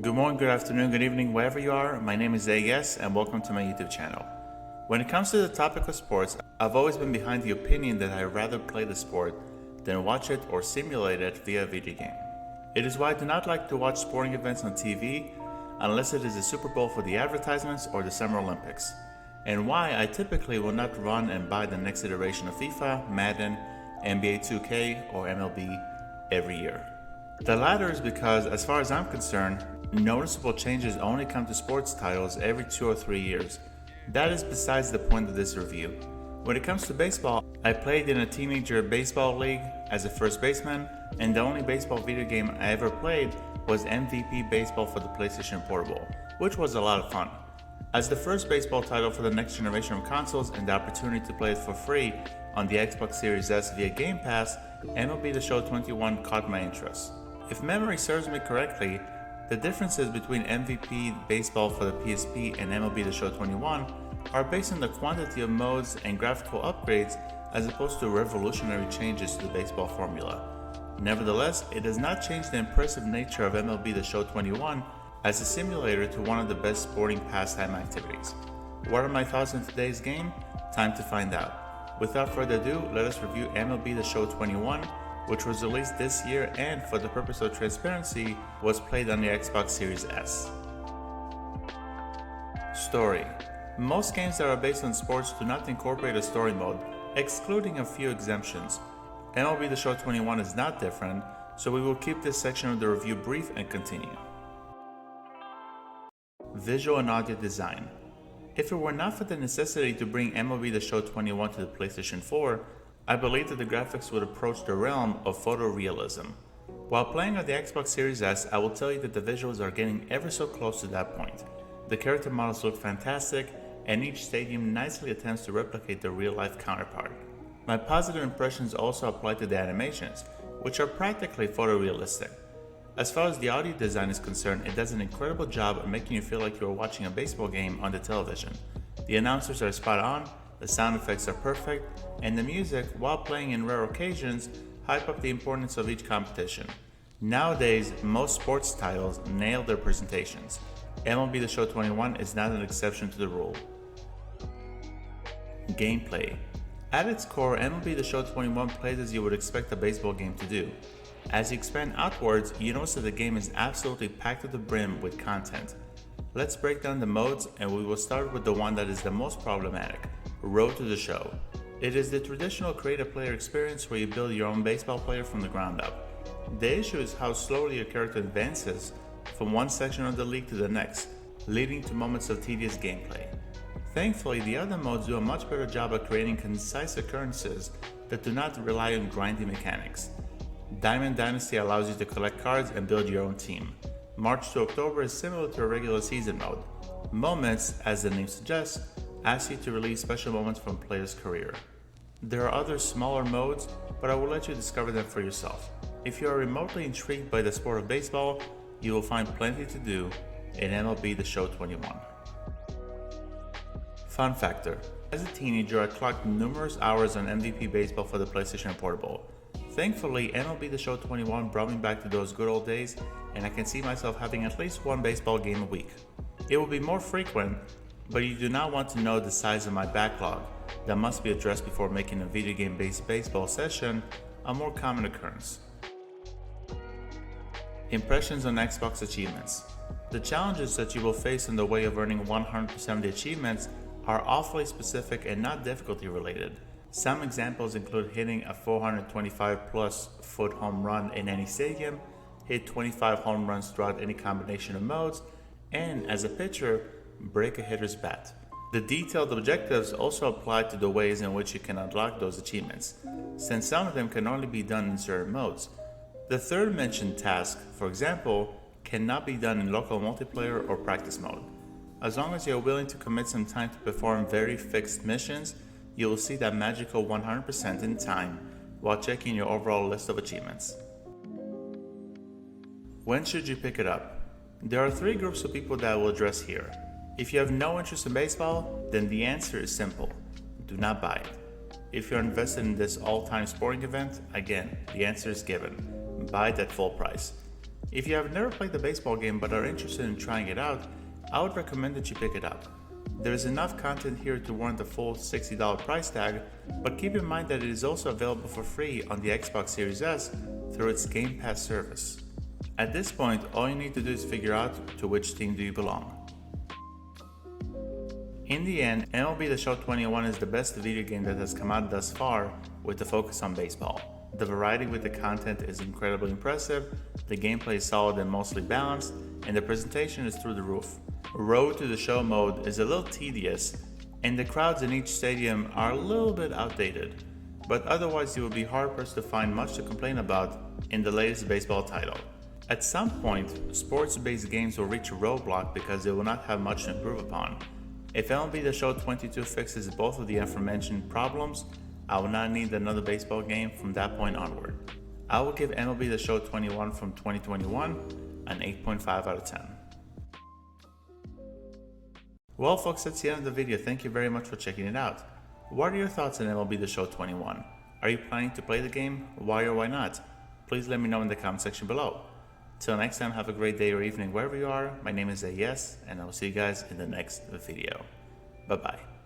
Good morning, good afternoon, good evening, wherever you are. My name is AS and welcome to my YouTube channel. When it comes to the topic of sports, I've always been behind the opinion that I'd rather play the sport than watch it or simulate it via a video game. It is why I do not like to watch sporting events on TV unless it is the Super Bowl for the advertisements or the Summer Olympics, and why I typically will not run and buy the next iteration of FIFA, Madden, NBA 2K, or MLB every year. The latter is because, as far as I'm concerned, noticeable changes only come to sports titles every 2 or 3 years. That is besides the point of this review. When it comes to baseball, I played in a teenager baseball league as a first baseman, and the only baseball video game I ever played was MVP Baseball for the PlayStation Portable, which was a lot of fun. As the first baseball title for the next generation of consoles and the opportunity to play it for free on the Xbox Series S via Game Pass, MLB The Show 21 caught my interest. If memory serves me correctly, the differences between MVP Baseball for the PSP and MLB The Show 21 are based on the quantity of modes and graphical upgrades as opposed to revolutionary changes to the baseball formula. Nevertheless, it does not change the impressive nature of MLB The Show 21 as a simulator to one of the best sporting pastime activities. What are my thoughts on today's game? Time to find out. Without further ado, let us review MLB The Show 21, which was released this year and, for the purpose of transparency, was played on the Xbox Series S. Story. Most games that are based on sports do not incorporate a story mode, excluding a few exemptions. MLB The Show 21 is not different, so we will keep this section of the review brief and continue. Visual and audio design. If it were not for the necessity to bring MLB The Show 21 to the PlayStation 4, I believe that the graphics would approach the realm of photorealism. While playing on the Xbox Series S, I will tell you that the visuals are getting ever so close to that point. The character models look fantastic, and each stadium nicely attempts to replicate their real-life counterpart. My positive impressions also apply to the animations, which are practically photorealistic. As far as the audio design is concerned, it does an incredible job of making you feel like you are watching a baseball game on the television. The announcers are spot on, the sound effects are perfect, and the music, while playing in rare occasions, hype up the importance of each competition. Nowadays, most sports titles nail their presentations. MLB The Show 21 is not an exception to the rule. Gameplay. At its core, MLB The Show 21 plays as you would expect a baseball game to do. As you expand outwards, you notice that the game is absolutely packed to the brim with content. Let's break down the modes, and we will start with the one that is the most problematic: Road to the Show. It is the traditional create-a-player experience where you build your own baseball player from the ground up. The issue is how slowly your character advances from one section of the league to the next, leading to moments of tedious gameplay. Thankfully, the other modes do a much better job at creating concise occurrences that do not rely on grindy mechanics. Diamond Dynasty allows you to collect cards and build your own team. March to October is similar to a regular season mode. Moments, as the name suggests, ask you to relive special moments from a player's career. There are other smaller modes, but I will let you discover them for yourself. If you are remotely intrigued by the sport of baseball, you will find plenty to do in MLB The Show 21. Fun factor. As a teenager, I clocked numerous hours on MVP Baseball for the PlayStation Portable. Thankfully, MLB The Show 21 brought me back to those good old days, and I can see myself having at least one baseball game a week. It will be more frequent, but you do not want to know the size of my backlog that must be addressed before making a video game-based baseball session a more common occurrence. Impressions on Xbox achievements. The challenges that you will face in the way of earning 100% of the achievements are awfully specific and not difficulty related. Some examples include hitting a 425 plus foot home run in any stadium, hit 25 home runs throughout any combination of modes, and as a pitcher, break a hitter's bat. The detailed objectives also apply to the ways in which you can unlock those achievements, since some of them can only be done in certain modes. The third mentioned task, for example, cannot be done in local multiplayer or practice mode. As long as you're willing to commit some time to perform very fixed missions, you will see that magical 100% in time while checking your overall list of achievements. When should you pick it up? There are 3 groups of people that I will address here. If you have no interest in baseball, then the answer is simple: do not buy it. If you're invested in this all-time sporting event, again, the answer is given: buy it at full price. If you have never played the baseball game but are interested in trying it out, I would recommend that you pick it up. There is enough content here to warrant the full $60 price tag, but keep in mind that it is also available for free on the Xbox Series S through its Game Pass service. At this point, all you need to do is figure out to which team do you belong. In the end, MLB The Show 21 is the best video game that has come out thus far with the focus on baseball. The variety with the content is incredibly impressive, the gameplay is solid and mostly balanced, and the presentation is through the roof. Road to the Show mode is a little tedious, and the crowds in each stadium are a little bit outdated, but otherwise you will be hard-pressed to find much to complain about in the latest baseball title. At some point, sports-based games will reach a roadblock because they will not have much to improve upon. If MLB The Show 22 fixes both of the aforementioned problems, I will not need another baseball game from that point onward. I will give MLB The Show 21 from 2021 an 8.5 out of 10. Well folks, that's the end of the video. Thank you very much for checking it out. What are your thoughts on MLB The Show 21? Are you planning to play the game? Why or why not? Please let me know in the comment section below. Till next time, have a great day or evening wherever you are. My name is Yes, and I will see you guys in the next video. Bye bye.